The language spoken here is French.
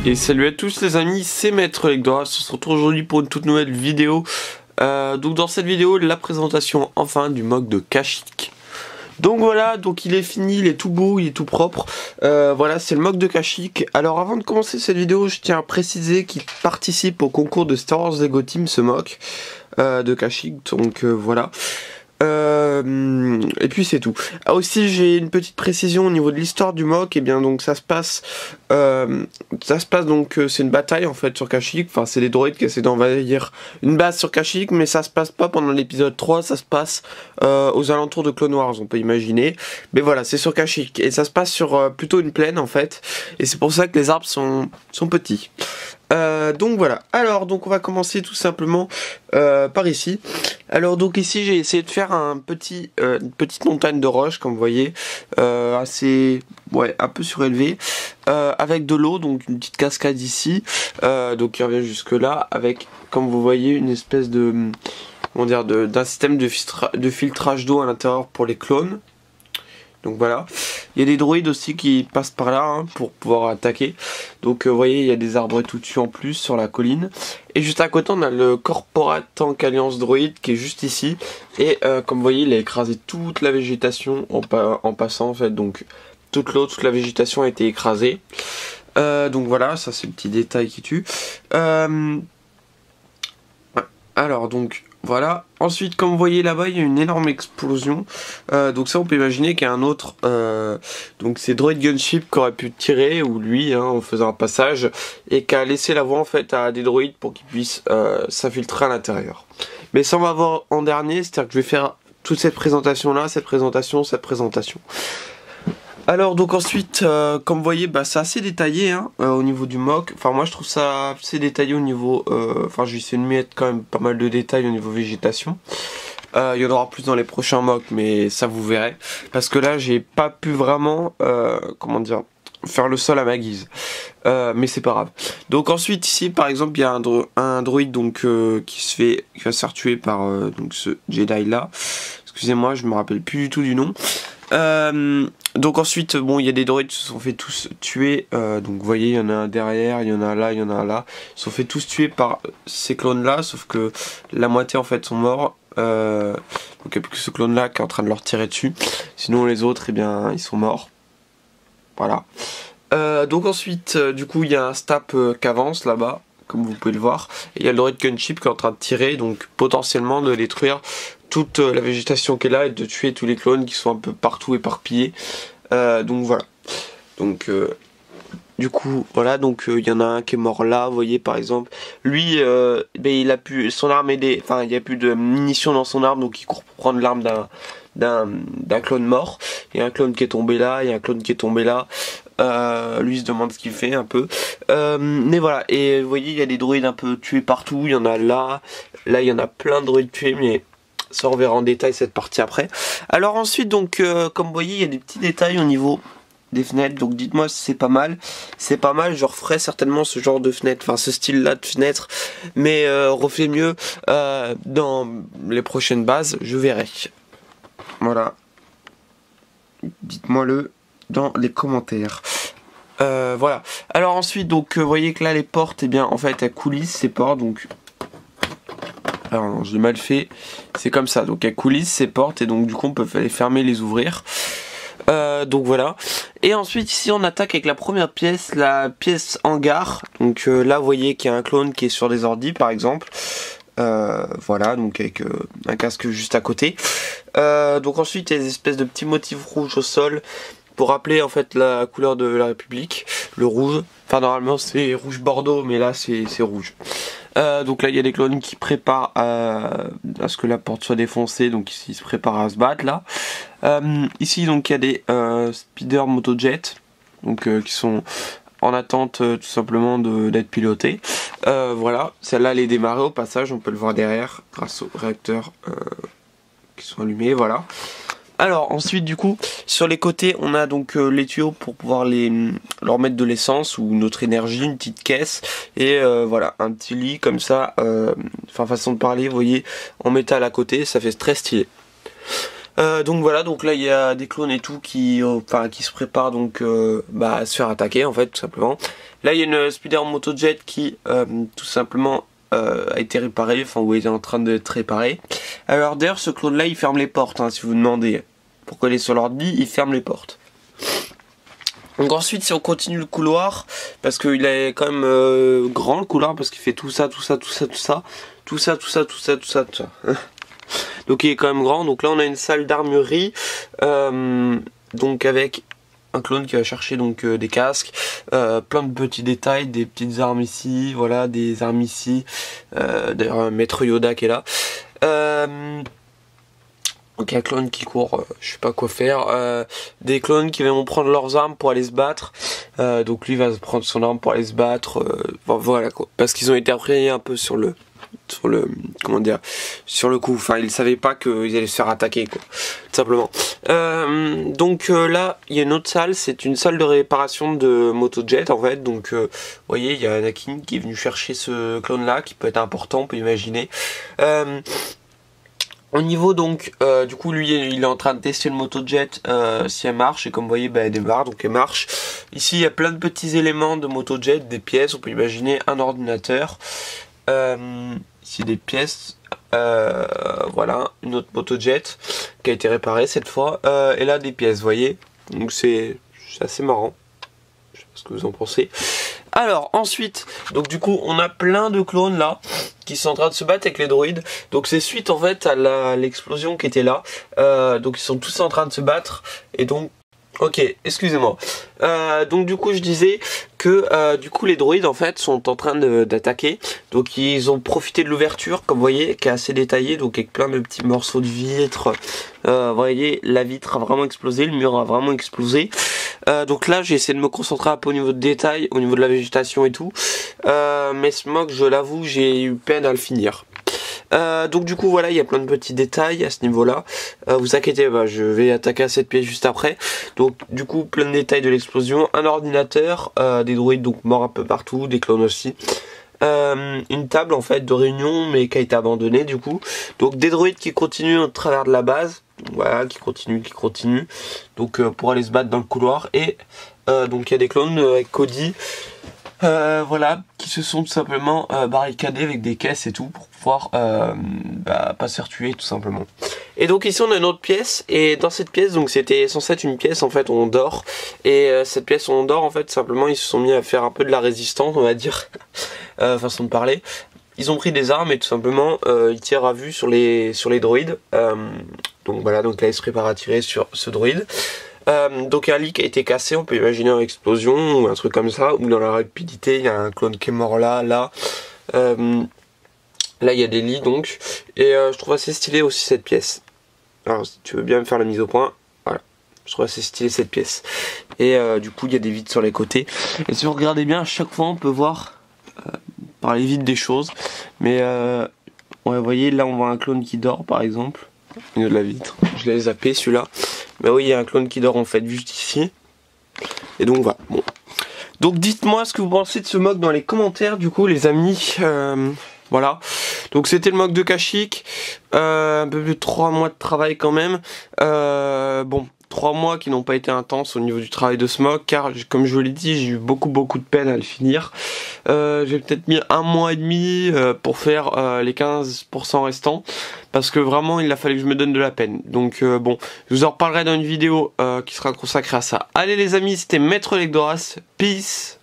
Et salut à tous les amis, c'est Maître Legdoa, on se retrouve aujourd'hui pour une toute nouvelle vidéo. Donc dans cette vidéo, la présentation enfin du MOC de Kashyyyk. Donc voilà, donc il est fini, il est tout beau, il est tout propre. Voilà, c'est le MOC de Kashyyyk. Alors avant de commencer cette vidéo, je tiens à préciser qu'il participe au concours de Star Wars Lego Team, ce MOC de Kashyyyk. Donc voilà. Et puis c'est tout. Ah, aussi j'ai une petite précision au niveau de l'histoire du MOC. Et bien donc ça se passe donc c'est une bataille en fait sur Kashyyyk. Enfin c'est les droïdes qui essaient d'envahir une base sur Kashyyyk, mais ça se passe pas pendant l'épisode 3, ça se passe aux alentours de Clone Wars, on peut imaginer. Mais voilà, c'est sur Kashyyyk et ça se passe sur plutôt une plaine en fait, et c'est pour ça que les arbres sont petits. Donc voilà, alors donc on va commencer tout simplement par ici. Alors donc ici j'ai essayé de faire une petite montagne de roches, comme vous voyez, assez, ouais, un peu surélevée, avec de l'eau, donc une petite cascade ici, donc qui revient jusque là, avec, comme vous voyez, une espèce de, comment dire, d'un système de filtrage d'eau à l'intérieur pour les clones. Donc voilà, il y a des droïdes aussi qui passent par là hein, pour pouvoir attaquer. Donc vous voyez, il y a des arbres et tout dessus en plus sur la colline. Et juste à côté on a le Corporate Tank Alliance Droid qui est juste ici. Et comme vous voyez, il a écrasé toute la végétation en passant en fait. Donc toute l'eau, toute la végétation a été écrasée. Donc voilà, ça c'est le petit détail qui tue. Alors donc voilà, ensuite comme vous voyez là-bas il y a une énorme explosion, donc ça on peut imaginer qu'il y a un autre, donc c'est Droid Gunship qui aurait pu tirer, ou lui hein, en faisant un passage, et qui a laissé la voie en fait à des droïdes pour qu'ils puissent s'infiltrer à l'intérieur. Mais ça on va voir en dernier, c'est-à-dire que je vais faire toute cette présentation là, cette présentation. Alors donc ensuite, comme vous voyez, bah, c'est assez détaillé hein, au niveau du MOC. Enfin moi je trouve ça assez détaillé au niveau... Enfin j'ai essayé de mettre quand même pas mal de détails au niveau végétation. Il y en aura plus dans les prochains MOC, mais ça vous verrez. Parce que là j'ai pas pu vraiment, comment dire, faire le sol à ma guise. Mais c'est pas grave. Donc ensuite ici par exemple il y a un droïde donc, qui va se faire tuer par donc ce Jedi là. Excusez-moi, je me rappelle plus du tout du nom. Donc ensuite bon il y a des droïdes qui se sont fait tous tuer, donc vous voyez il y en a un derrière, il y en a un là, il y en a un là, ils se sont fait tous tuer par ces clones là, sauf que la moitié en fait sont morts, donc il n'y a plus que ce clone là qui est en train de leur tirer dessus, sinon les autres eh bien ils sont morts, voilà. Donc ensuite du coup il y a un Stap qui avance là-bas, comme vous pouvez le voir, et il y a le droid Gunship qui est en train de tirer, donc potentiellement de détruire toute la végétation qui est là et de tuer tous les clones qui sont un peu partout éparpillés. Donc voilà. Donc du coup voilà, donc il y en a un qui est mort là, vous voyez par exemple. Lui ben, il a pu, son arme est enfin il n'y a plus de munitions dans son arme, donc il court pour prendre l'arme d'un clone mort. Il y a un clone qui est tombé là, il y a un clone qui est tombé là. Lui il se demande ce qu'il fait un peu, mais voilà. Et vous voyez il y a des droïdes un peu tués partout, il y en a là il y en a plein de droïdes tués, mais ça on verra en détail cette partie après. Alors ensuite donc comme vous voyez il y a des petits détails au niveau des fenêtres, donc dites-moi si c'est pas mal. C'est pas mal, je referai certainement ce genre de fenêtre, enfin ce style là de fenêtre, mais refait mieux dans les prochaines bases, je verrai. Voilà, dites-moi le dans les commentaires. Voilà, alors ensuite donc vous voyez que là les portes, et bien en fait elles coulissent ces portes, donc alors non, je l'ai mal fait, c'est comme ça, donc elles coulissent ces portes et donc du coup on peut les fermer, les ouvrir. Donc voilà, et ensuite ici on attaque avec la première pièce, la pièce hangar. Donc là vous voyez qu'il y a un clone qui est sur des ordis par exemple, voilà, donc avec un casque juste à côté. Donc ensuite il y a des espèces de petits motifs rouges au sol pour rappeler en fait la couleur de la République, le rouge. Enfin normalement c'est rouge bordeaux, mais là c'est rouge. Donc là il y a des clones qui préparent à ce que la porte soit défoncée, donc ici ils se préparent à se battre là. Ici donc il y a des speeder motojet, donc qui sont en attente tout simplement d'être pilotés. Voilà, celle-là elle est démarrée au passage, on peut le voir derrière grâce aux réacteurs qui sont allumés, voilà. Alors ensuite du coup sur les côtés on a donc les tuyaux pour pouvoir leur mettre de l'essence ou notre énergie, une petite caisse, et voilà un petit lit comme ça, enfin façon de parler vous voyez, en métal à côté, ça fait très stylé. Donc voilà, donc là il y a des clones et tout qui se préparent donc à se faire attaquer en fait, tout simplement. Là il y a une Spider Motojet qui tout simplement a été réparée, enfin où il est en train d'être réparé. Alors d'ailleurs ce clone là il ferme les portes, hein, si vous vous demandez pourquoi il est sur l'ordi, il ferme les portes. Donc ensuite si on continue le couloir, parce qu'il est quand même grand le couloir, parce qu'il fait tout ça. Donc il est quand même grand, donc là on a une salle d'armurerie, donc avec un clone qui va chercher donc des casques, plein de petits détails, des petites armes ici, voilà, des armes ici, d'ailleurs un maître Yoda qui est là. Donc un clone qui court, je sais pas quoi faire, des clones qui vont prendre leurs armes pour aller se battre, donc lui va prendre son arme pour aller se battre, voilà quoi, parce qu'ils ont été appris un peu sur le comment dire, sur le coup, enfin ils savaient pas qu'ils allaient se faire attaquer quoi, tout simplement. Donc là il y a une autre salle, c'est une salle de réparation de Motojet en fait, donc vous voyez il y a Anakin qui est venu chercher ce clone là qui peut être important, on peut imaginer. Au niveau donc, du coup lui il est en train de tester le Motojet si elle marche, et comme vous voyez elle démarre, donc elle marche. Ici il y a plein de petits éléments de Motojet, des pièces, on peut imaginer un ordinateur, ici des pièces, voilà, une autre Motojet qui a été réparée cette fois, et là des pièces, vous voyez, donc c'est assez marrant, je sais pas ce que vous en pensez. Alors ensuite, donc du coup on a plein de clones là qui sont en train de se battre avec les droïdes. Donc c'est suite en fait à l'explosion qui était là. Donc ils sont tous en train de se battre. Et donc, ok, excusez-moi. Donc du coup je disais que du coup les droïdes en fait sont en train d'attaquer. Donc ils ont profité de l'ouverture, comme vous voyez, qui est assez détaillée, donc avec plein de petits morceaux de vitre. Vous voyez, la vitre a vraiment explosé, le mur a vraiment explosé. Donc là j'ai essayé de me concentrer un peu au niveau de détail, au niveau de la végétation et tout, mais ce mock, je l'avoue, j'ai eu peine à le finir. Donc du coup voilà, il y a plein de petits détails à ce niveau là, vous inquiétez pas, je vais attaquer à cette pièce juste après. Donc du coup plein de détails de l'explosion, un ordinateur, des droïdes donc morts un peu partout, des clones aussi, une table en fait de réunion mais qui a été abandonnée du coup, donc des droïdes qui continuent au travers de la base. Voilà, qui continue, donc pour aller se battre dans le couloir, et donc il y a des clones avec Cody, voilà, qui se sont tout simplement barricadés avec des caisses et tout pour pouvoir pas se faire tuer tout simplement. Et donc ici on a une autre pièce, et dans cette pièce, donc c'était censé être une pièce en fait où on dort, et cette pièce où on dort en fait simplement ils se sont mis à faire un peu de la résistance on va dire, façon de parler. Ils ont pris des armes et tout simplement ils tirent à vue sur les droïdes. Donc voilà, donc là ils se préparent à tirer sur ce droïde. Donc un lit qui a été cassé, on peut imaginer une explosion ou un truc comme ça, ou dans la rapidité il y a un clone qui est mort là. Là il y a des lits donc, et je trouve assez stylé aussi cette pièce. Alors si tu veux bien me faire la mise au point, voilà, je trouve assez stylé cette pièce. Et du coup il y a des vides sur les côtés, et si vous regardez bien à chaque fois on peut voir par les vides des choses, mais ouais, vous voyez là on voit un clone qui dort par exemple au milieu de la vitre, je l'ai zappé celui-là, mais oui il y a un clone qui dort en fait juste ici. Et donc voilà, bon, donc dites-moi ce que vous pensez de ce mock dans les commentaires du coup les amis. Voilà, donc c'était le mock de Kashyyyk, un peu plus de 3 mois de travail quand même, bon, 3 mois qui n'ont pas été intenses au niveau du travail de ce mock, car comme je vous l'ai dit, j'ai eu beaucoup de peine à le finir. J'ai peut-être mis 1 mois et demi pour faire les 15% restants, parce que vraiment il a fallu que je me donne de la peine. Donc bon, je vous en reparlerai dans une vidéo qui sera consacrée à ça. Allez les amis, c'était Maître Legdoras, peace.